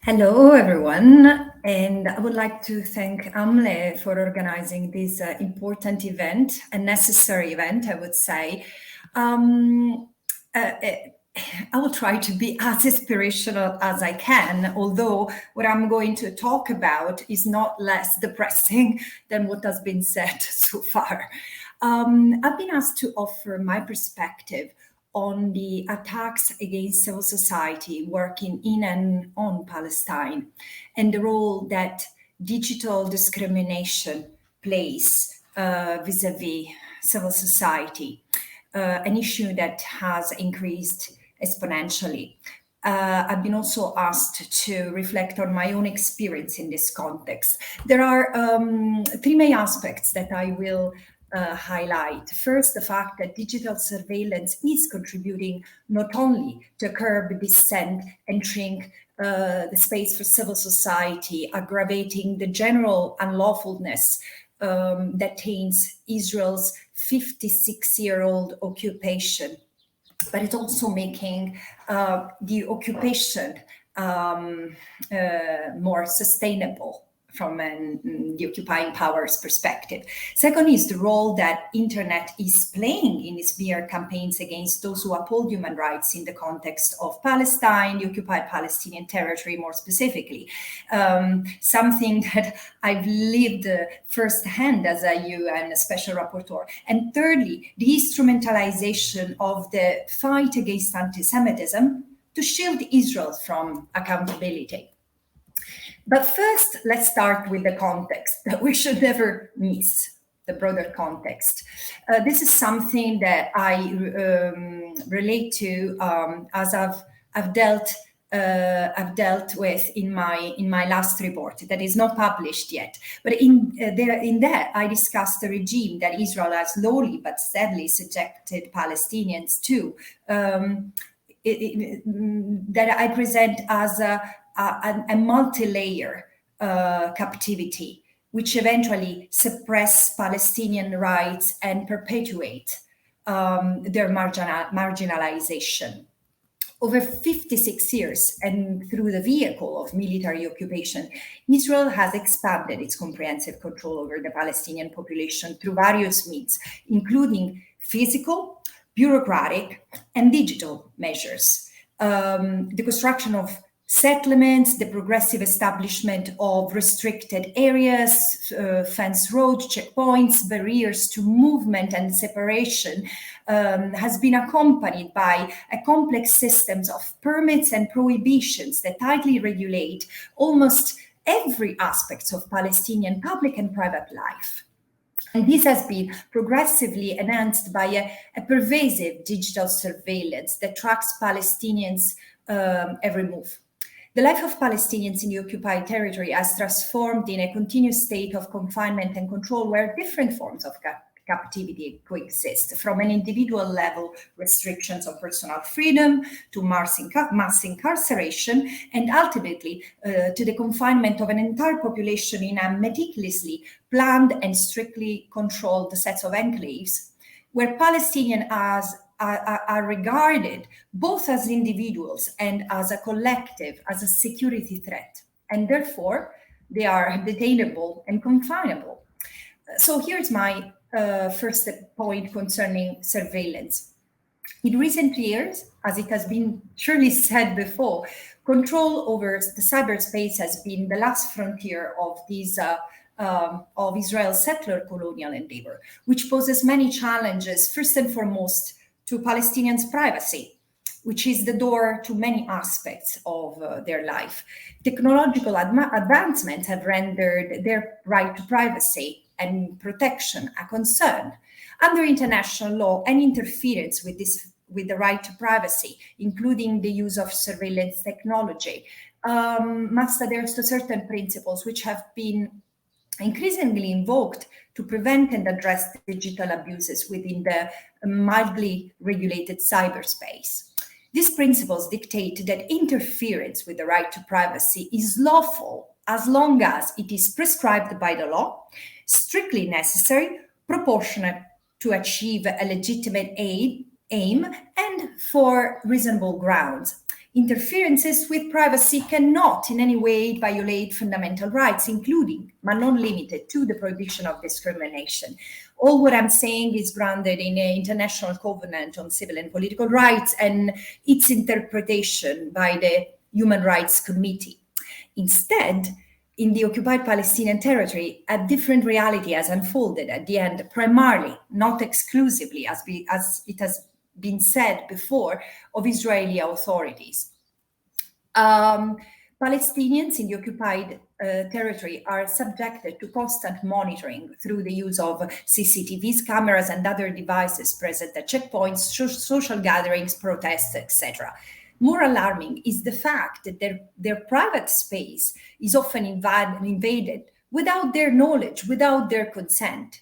Hello, everyone, and I would like to thank AMLE for organizing this important event, a necessary event, I would say. I will try to be as inspirational as I can, although what I'm going to talk about is not less depressing than what has been said so far. I've been asked to offer my perspective on the attacks against civil society working in and on Palestine, and the role that digital discrimination plays vis-a-vis civil society, an issue that has increased exponentially. I've been also asked to reflect on my own experience in this context. There are three main aspects that I will highlight. First, the fact that digital surveillance is contributing not only to curb dissent and shrink the space for civil society, aggravating the general unlawfulness that taints Israel's 56-year-old occupation, but it's also making the occupation more sustainable from the occupying powers perspective. Second is the role that internet is playing in smear campaigns against those who uphold human rights in the context of Palestine, the occupied Palestinian territory more specifically. Something that I've lived firsthand as a UN special rapporteur. And thirdly, the instrumentalization of the fight against anti-Semitism to shield Israel from accountability. But first, let's start with the context that we should never miss, the broader context. This is something that I relate to as I've dealt with in my last report that is not published yet. But in that, I discussed the regime that Israel has slowly but steadily subjected Palestinians to, that I present as a multi-layer captivity, which eventually suppress Palestinian rights and perpetuate their marginalization. Over 56 years, and through the vehicle of military occupation, Israel has expanded its comprehensive control over the Palestinian population through various means, including physical, bureaucratic, and digital measures. The construction of settlements, the progressive establishment of restricted areas, fence roads, checkpoints, barriers to movement and separation has been accompanied by a complex systems of permits and prohibitions that tightly regulate almost every aspect of Palestinian public and private life. And this has been progressively enhanced by a pervasive digital surveillance that tracks Palestinians' every move. The life of Palestinians in the occupied territory has transformed in a continuous state of confinement and control where different forms of captivity coexist, from an individual level restrictions on personal freedom to mass incarceration, and ultimately to the confinement of an entire population in a meticulously planned and strictly controlled set of enclaves, where Palestinians are regarded both as individuals and as a collective, as a security threat, and therefore they are detainable and confinable. So here's my first point concerning surveillance. In recent years, as it has been surely said before, control over the cyberspace has been the last frontier of these of Israel's settler colonial endeavor, which poses many challenges, first and foremost, to Palestinians' privacy, which is the door to many aspects of their life. Technological advancements have rendered their right to privacy and protection a concern. Under international law, any interference with the right to privacy, including the use of surveillance technology, must adhere to certain principles which have been increasingly invoked to prevent and address digital abuses within the mildly regulated cyberspace. These principles dictate that interference with the right to privacy is lawful as long as it is prescribed by the law, strictly necessary, proportionate to achieve a legitimate aim, and for reasonable grounds. Interferences with privacy cannot in any way violate fundamental rights, including, but not limited to, the prohibition of discrimination. All what I'm saying is grounded in an international covenant on civil and political rights and its interpretation by the Human Rights Committee. Instead, in the occupied Palestinian territory, a different reality has unfolded at the end, primarily, not exclusively, as it has been said before, of Israeli authorities. Palestinians in the occupied territory are subjected to constant monitoring through the use of CCTVs, cameras, and other devices present at checkpoints, social gatherings, protests, etc. More alarming is the fact that their private space is often invaded without their knowledge, without their consent.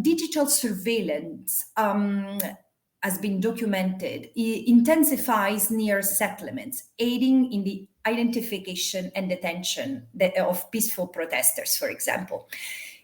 Digital surveillance has been documented, intensifies near settlements, aiding in the identification and detention of peaceful protesters, for example.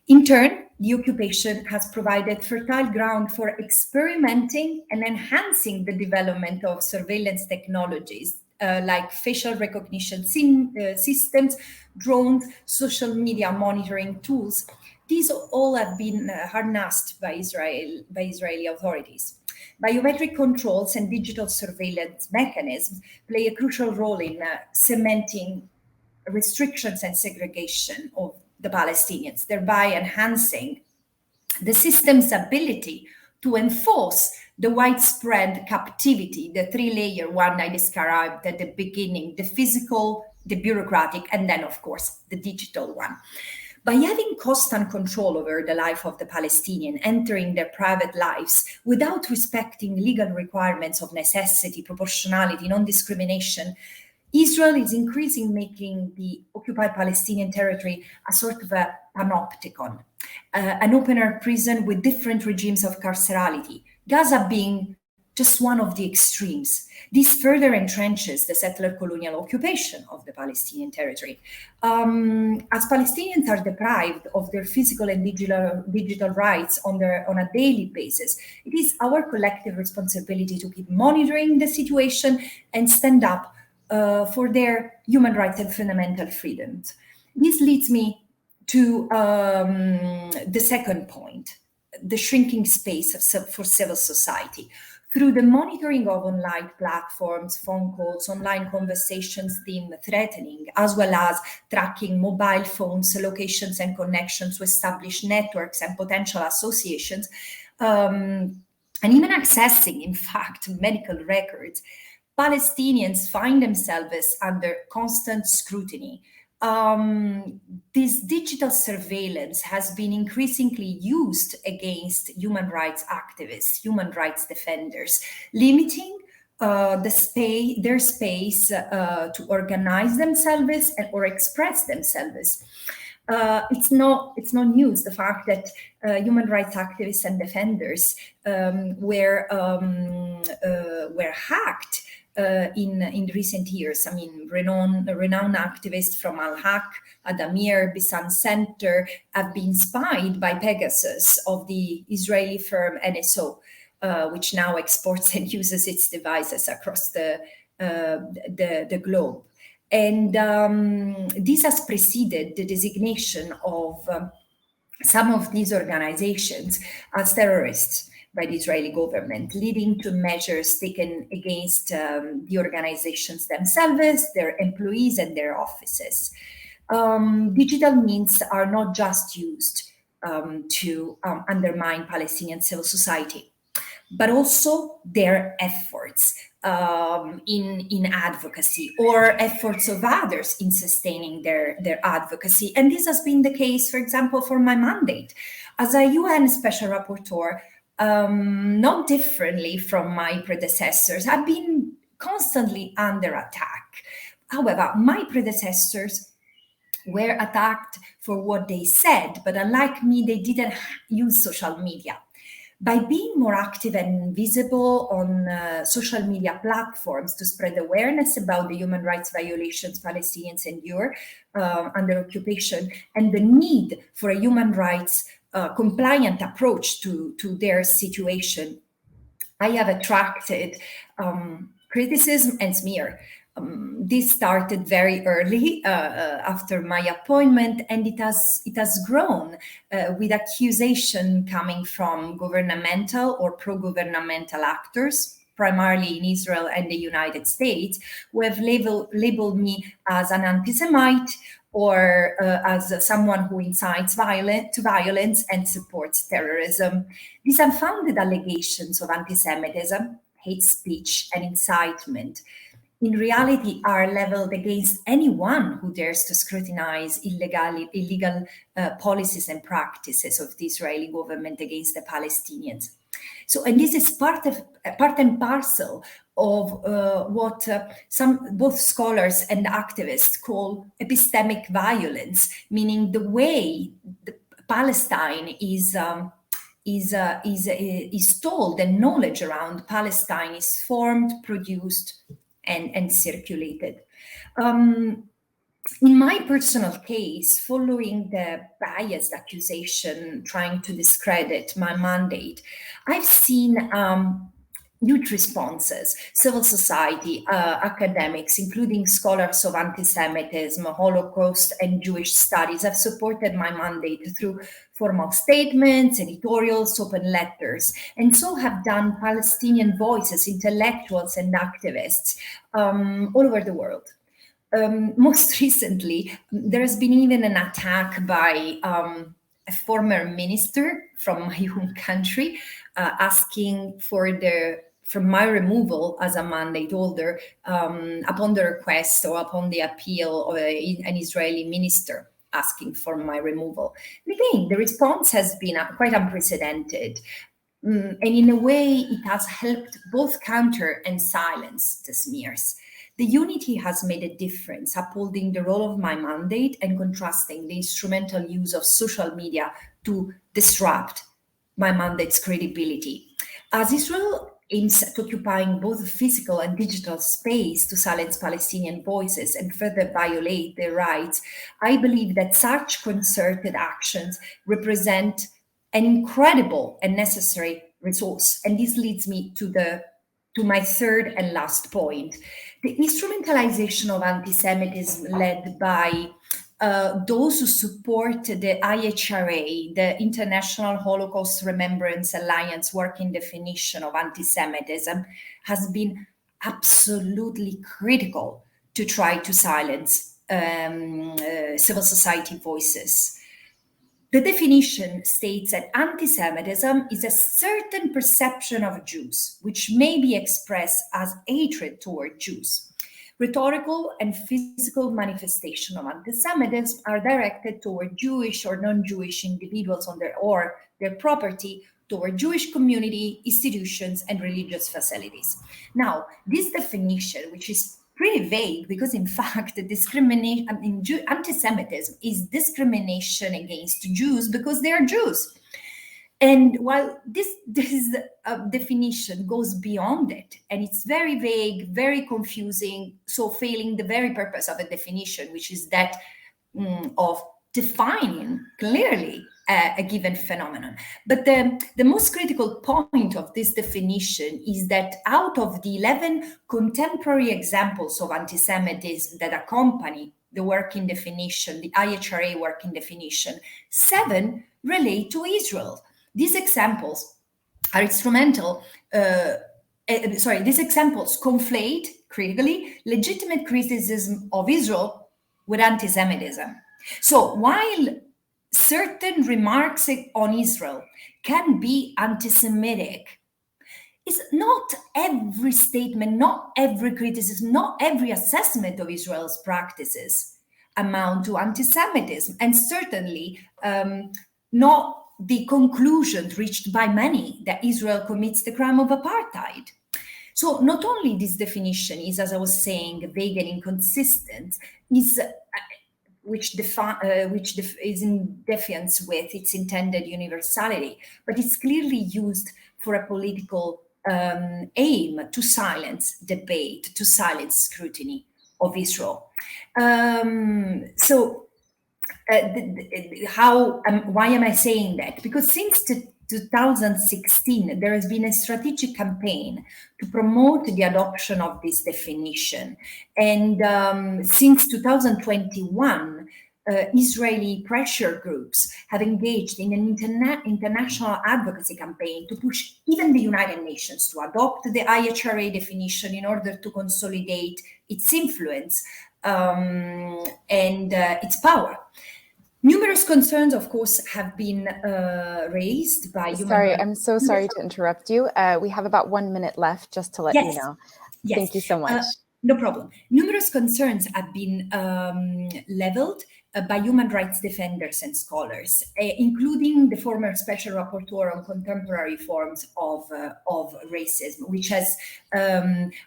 In turn, the occupation has provided fertile ground for experimenting and enhancing the development of surveillance technologies like facial recognition systems, drones, social media monitoring tools. These all have been harnessed by Israeli authorities. Biometric controls and digital surveillance mechanisms play a crucial role in cementing restrictions and segregation of the Palestinians, thereby enhancing the system's ability to enforce the widespread captivity, the three-layer one I described at the beginning, the physical, the bureaucratic, and then, of course, the digital one. By having constant control over the life of the Palestinian, entering their private lives without respecting legal requirements of necessity, proportionality, non-discrimination, Israel is increasingly making the occupied Palestinian territory a sort of a panopticon, an open-air prison with different regimes of carcerality, Gaza being just one of the extremes. This further entrenches the settler colonial occupation of the Palestinian territory. As Palestinians are deprived of their physical and digital rights on a daily basis, it is our collective responsibility to keep monitoring the situation and stand up for their human rights and fundamental freedoms. This leads me to the second point, the shrinking space for civil society. Through the monitoring of online platforms, phone calls, online conversations deemed threatening, as well as tracking mobile phones, locations, and connections to establish networks and potential associations, and even accessing, in fact, medical records, Palestinians find themselves under constant scrutiny. This digital surveillance has been increasingly used against human rights activists, human rights defenders, limiting their space to organize themselves or express themselves. It's not news, the fact that human rights activists and defenders were hacked in recent years. I mean, renowned activists from Al-Haq, Adamir, Bisan Center have been spied by Pegasus of the Israeli firm NSO, which now exports and uses its devices across the globe. And this has preceded the designation of some of these organizations as terrorists by the Israeli government, leading to measures taken against the organizations themselves, their employees, and their offices. Digital means are not just used to undermine Palestinian civil society, but also their efforts in advocacy or efforts of others in sustaining their advocacy. And this has been the case, for example, for my mandate as a UN Special Rapporteur. Not differently from my predecessors, I've been constantly under attack. However, my predecessors were attacked for what they said, but unlike me, they didn't use social media. By being more active and visible on social media platforms to spread awareness about the human rights violations Palestinians endure under occupation and the need for a human rights compliant approach to their situation, I have attracted criticism and smear. This started very early after my appointment, and it has grown with accusation coming from governmental or pro-governmental actors, primarily in Israel and the United States, who have labeled me as an anti-Semite or as someone who incites violence and supports terrorism. These unfounded allegations of anti-Semitism, hate speech, and incitement in reality are leveled against anyone who dares to scrutinize illegal policies and practices of the Israeli government against the Palestinians. So, and this is part and parcel of what both scholars and activists call epistemic violence, meaning the way Palestine is told, and knowledge around Palestine is formed, produced, and circulated. In my personal case, following the biased accusation trying to discredit my mandate, I've seen huge responses. Civil society, academics, including scholars of anti-Semitism, Holocaust, and Jewish studies, have supported my mandate through formal statements, editorials, open letters, and so have done Palestinian voices, intellectuals, and activists all over the world. Most recently, there has been even an attack by a former minister from my own country asking for my removal as a mandate holder upon the request or upon the appeal of an Israeli minister asking for my removal. And again, the response has been quite unprecedented. And in a way, it has helped both counter and silence the smears. The unity has made a difference, upholding the role of my mandate and contrasting the instrumental use of social media to disrupt my mandate's credibility. As Israel aims at occupying both physical and digital space to silence Palestinian voices and further violate their rights, I believe that such concerted actions represent an incredible and necessary resource. And this leads me to my third and last point. The instrumentalization of anti-Semitism led by those who support the IHRA, the International Holocaust Remembrance Alliance working definition of anti-Semitism, has been absolutely critical to try to silence civil society voices. The definition states that anti-Semitism is a certain perception of Jews, which may be expressed as hatred toward Jews. Rhetorical and physical manifestations of anti-Semitism are directed toward Jewish or non-Jewish individuals or their property, toward Jewish community, institutions, and religious facilities. Now, this definition, which is pretty vague, because in fact, anti-Semitism is discrimination against Jews because they are Jews. And while this definition goes beyond it, and it's very vague, very confusing, so failing the very purpose of a definition, which is that of defining clearly a given phenomenon. But the most critical point of this definition is that out of the 11 contemporary examples of anti-Semitism that accompany the working definition, the IHRA working definition, 7 relate to Israel. These examples are instrumental. These examples conflate critically legitimate criticism of Israel with anti-Semitism. So while certain remarks on Israel can be anti-Semitic, it's not every statement, not every criticism, not every assessment of Israel's practices amount to anti-Semitism, and certainly not the conclusion reached by many that Israel commits the crime of apartheid. So not only this definition is, as I was saying, vague and inconsistent, which is in defiance with its intended universality, but it's clearly used for a political aim to silence debate, to silence scrutiny of Israel. Why am I saying that? Because since 2016, there has been a strategic campaign to promote the adoption of this definition. And since 2021, Israeli pressure groups have engaged in an international advocacy campaign to push even the United Nations to adopt the IHRA definition in order to consolidate its influence and its power. Numerous concerns, of course, have been raised by human rights. I'm so sorry to interrupt you. We have about 1 minute left, just to let you know. Yes. Thank you so much. No problem. Numerous concerns have been leveled by human rights defenders and scholars, including the former Special Rapporteur on Contemporary Forms of Racism, which has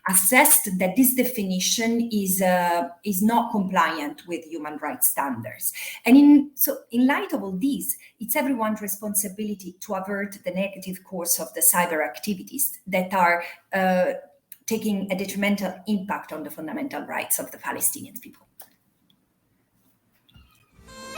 assessed that this definition is not compliant with human rights standards. And in light of all these, it's everyone's responsibility to avert the negative course of the cyber activities that are taking a detrimental impact on the fundamental rights of the Palestinian people.